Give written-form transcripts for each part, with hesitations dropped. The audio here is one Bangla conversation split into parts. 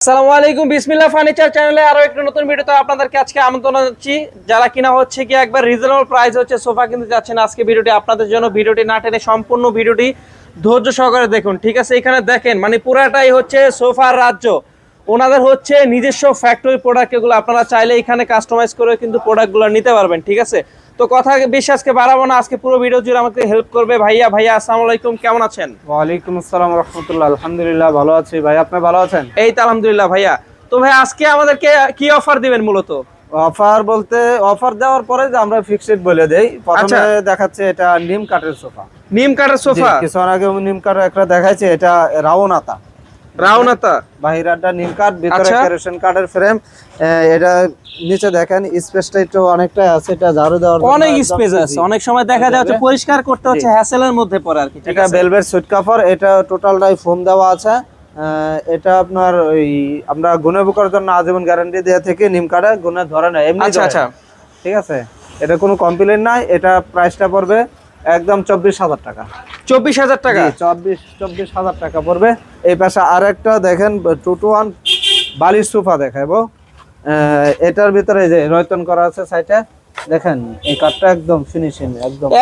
আসসালামু আলাইকুম, বিসমিল্লাহ ফার্নিচার চ্যানেলে আরো একটা নতুন ভিডিওতে আপনাদেরকে আজকে আমন্ত্রণ জানাচ্ছি। যারা কিনা হচ্ছে কি একবার রিজনেবল প্রাইস হচ্ছে সোফা কিনতে যাচ্ছেন, আজকে ভিডিওটি আপনাদের জন্য। ভিডিওটি না টেনে সম্পূর্ণ ভিডিওটি ধৈর্য সহকারে দেখুন, ঠিক আছে? এখানে দেখেন মানে পুরাটাই হচ্ছে সোফার রাজ্য। ওনাদের হচ্ছে নিজস্ব ফ্যাক্টরি প্রোডাক্ট, এগুলো আপনারা চাইলে এখানে কাস্টমাইজ করে কিন্তু প্রোডাক্টগুলো নিতে পারবেন, ঠিক আছে? তো কথা বেশি আজকে বাড়াবো না, আজকে পুরো ভিডিও জুড়ে আমাকে হেল্প করবে ভাইয়া। আসসালামু আলাইকুম, কেমন আছেন? ওয়ালাইকুম আসসালাম রাহমাতুল্লাহ। আলহামদুলিল্লাহ ভালো আছি ভাই, আপনি ভালো আছেন? এই তো আলহামদুলিল্লাহ ভাইয়া। তো ভাই আজকে আমাদেরকে কি অফার দিবেন মূলত? অফার বলতে অফার দেওয়ার পরে যে আমরা ফিক্সড বলে দেই। প্রথমে দেখাচ্ছে এটা নিম কাঠের সোফা। নিম কাঠের সোফা? কিছুক্ষণ আগে নিম কাঠের একটা দেখাইছে, এটা রাউনাতা। বাহিরাটা নিম কাঠ, ভিতরে কেরোসিন কাঠের ফ্রেম। এটা নিচে দেখেন স্পেসটা একটু অনেকটা আছে, এটা ঝাড়ু দেওয়ার অনেক স্পেস আছে। অনেক সময় দেখা যায় হচ্ছে পরিষ্কার করতে হচ্ছে হ্যাসেলের মধ্যে পড়ে আর কি। এটা ভেলভেট সুইট কাপড়, এটা টোটালটাই ফোম দেওয়া আছে। এটা আপনার ওই আমরা গুনে বুকার জন্য আজীবন গ্যারান্টি দেওয়া থেকে নিম কাঠে গুনে ধরে না এমনি। আচ্ছা, ঠিক আছে, এটা কোনো কমপ্লেইন নাই। এটা প্রাইসটা পড়বে একদম 24,000 টাকা। 24,000 টাকা? 24,000 টাকা পড়বে। এই পাশে আরেকটা দেখেন 2-to-1 বালিশ সোফা দেখাবো। এটার ভিতরে যে রয়তন করা আছে সাইডে, দেখেন এই কাঠটা একদম ফিনিশিং,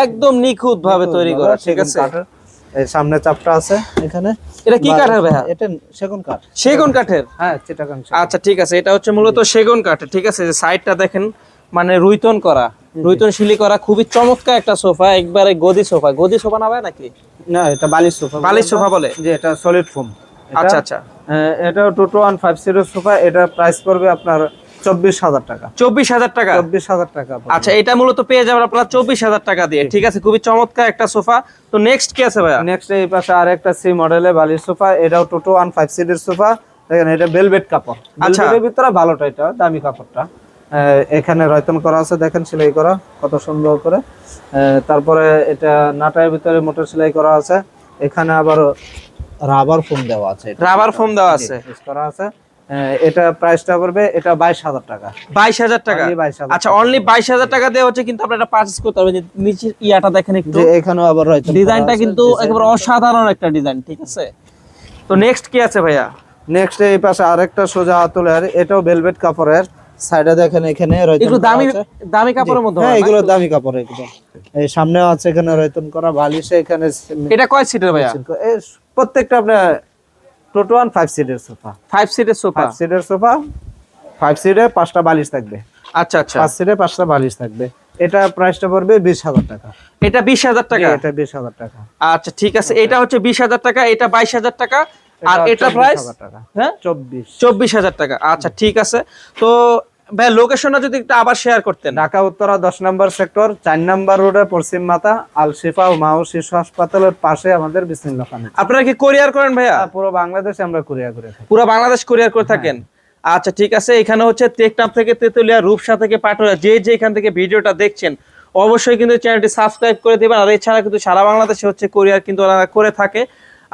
একদম নিখুঁত ভাবে তৈরি করা, ঠিক আছে? এই সামনে চাপটা আছে এখানে। এটা কি কাঠের ভাইয়া? এটা সেগুন কাঠ। সেগুন কাঠের? হ্যাঁ, চিটাগাং। আচ্ছা ঠিক আছে, এটা হচ্ছে মূলত সেগুন কাঠের, ঠিক আছে? যে সাইডটা দেখেন মানে রুইতন করা, রুইতন শিলি করা, খুবই চমৎকার একটা সোফা। একবারে গদি সোফা না ভাই নাকি? না, এটা বালিশ সোফা। বালিশ সোফা বলে? যে এটা সলিড ফোম। আচ্ছা। এটা 2-to-1 5 সিটের সোফা। এটা প্রাইস পড়বে আপনার 24,000 টাকা। 24,000 টাকা? 24,000 টাকা। আচ্ছা, এটা মূলত পেয়ে যাবেন আপনারা 24,000 টাকা দিয়ে, ঠিক আছে? খুবই চমৎকার একটা সোফা। তো নেক্সট কি আছে ভাইয়া? নেক্সট এই পাশে আরেকটা সি মডেলের বালিশ সোফা। এটাও 2-to-1 5 সিটের সোফা। দেখেন এটা ভেলভেট কাপড়। ভেলভেটের ভিতরে ভালোটা, এটা দামি কাপড়টা। এখানে রয়তন করা আছে, দেখেন সেলাই করা কত সুন্দর করে। তারপরে এটা নাটার ভিতরে মোটর সেলাই করা আছে। এখানে আবার রাবার ফোম দেওয়া আছে। করা আছে। এটা প্রাইসটা পড়বে এটা 22,000 টাকা। 22,000 টাকা? আচ্ছা, অনলি 22,000 টাকা দিয়ে হচ্ছে কিন্তু আপনারা পারচেজ করতে পারবেন। নিচের ইয়াটা দেখেন একটু, এখানেও আবার রয়তন ডিজাইনটা কিন্তু একেবারে অসাধারণ একটা ডিজাইন, ঠিক আছে? তো নেক্সট কি আছে ভাইয়া? নেক্সট এই পাশে আরেকটা সোজা আতলের, এটাও ভেলভেট কাপড়ের। সাইডে দেখেন এখানে একটু দামি কাপড়ের মধ্যে। হ্যাঁ, এগুলো দামি কাপড় একদম। এই সামনেও আছে এখানে রয়তন করা বালিশে। এখানে এটা কয় সিটের ভাইয়া? প্রত্যেকটা আপনার 2-to-1 5 সিটের সোফা। 5 সিটের সোফা? 5 সিটের সোফা। 5 সিটে 5টা বালিশ থাকবে। আচ্ছা। 5 সিটে 5টা বালিশ থাকবে। এটা প্রাইসটা পড়বে 20,000 টাকা। এটা 20,000 টাকা? এটা 20,000 টাকা। আচ্ছা ঠিক আছে, এটা হচ্ছে 20,000 টাকা, এটা 22,000 টাকা, আর এটা প্রাইস? হ্যাঁ, 24,000 টাকা। আচ্ছা ঠিক আছে। তো ভাই লোকেশনটা যদি একটু আবার শেয়ার করতেন। ঢাকা উত্তরা 10 নম্বর সেক্টর 4 নম্বর রোডে পশ্চিম মাথা আল শিফা ও মাও শিশু হাসপাতালের পাশে আমাদের বিসমিল্লাহ খান। আপনারা কি কুরিয়ার করেন ভাইয়া? পুরো বাংলাদেশে আমরা কুরিয়ার করে থাকি। পুরো বাংলাদেশ কুরিয়ার করে থাকেন? আচ্ছা ঠিক আছে। এখানে হচ্ছে টেকনাফ থেকে তেতুলিয়া, রূপসা থেকে পাটুরিয়া, যে এখান থেকে ভিডিওটা দেখছেন অবশ্যই কিন্তু চ্যানেলটি সাবস্ক্রাইব করে দিবেন। আর এছাড়া কিন্তু সারা বাংলাদেশে হচ্ছে কুরিয়ার কিন্তু ওরা করে থাকে।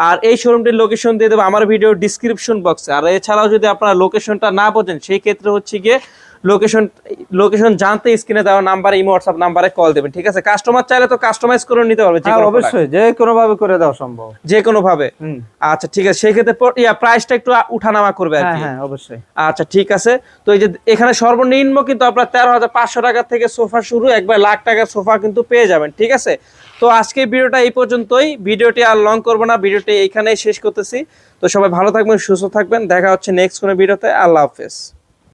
আর এই শোরুমটির লোকেশন দিয়ে দেবো আমার ভিডিওর ডিসক্রিপশন বক্সে। আর এছাড়াও যদি আপনারা লোকেশনটা না বোঝেন, সেই ক্ষেত্রে হচ্ছে গিয়ে লোকেশন জানতে স্ক্রিনে দেওয়া নাম্বারে, ইমো হোয়াটসঅ্যাপ নাম্বারে কল দেবেন, ঠিক আছে? কাস্টমার চাইলে তো কাস্টমাইজ করে নিতে পারবে। অবশ্যই যে কোনো ভাবে করে দেওয়া সম্ভব, যে কোনো ভাবে। আচ্ছা ঠিক আছে, সেই ক্ষেত্রে প্রাইসটা একটু উঠানামা করবে আর কি। হ্যাঁ অবশ্যই। আচ্ছা ঠিক আছে। তো এই যে এখানে সর্বনিম্ন কিন্তু আপনার 13,500 টাকা থেকে সোফা শুরু, একবার লাখ টাকার সোফা কিন্তু পেয়ে যাবেন, ঠিক আছে? তো আজকে ভিডিওটা এই পর্যন্তই। ভিডিওটি আর লং করবো না, ভিডিওটি এইখানেই শেষ করতেছি। তো সবাই ভালো থাকবেন, সুস্থ থাকবেন। দেখা হচ্ছে নেক্সট কোনো ভিডিওতে। আল্লাহ হাফেজ।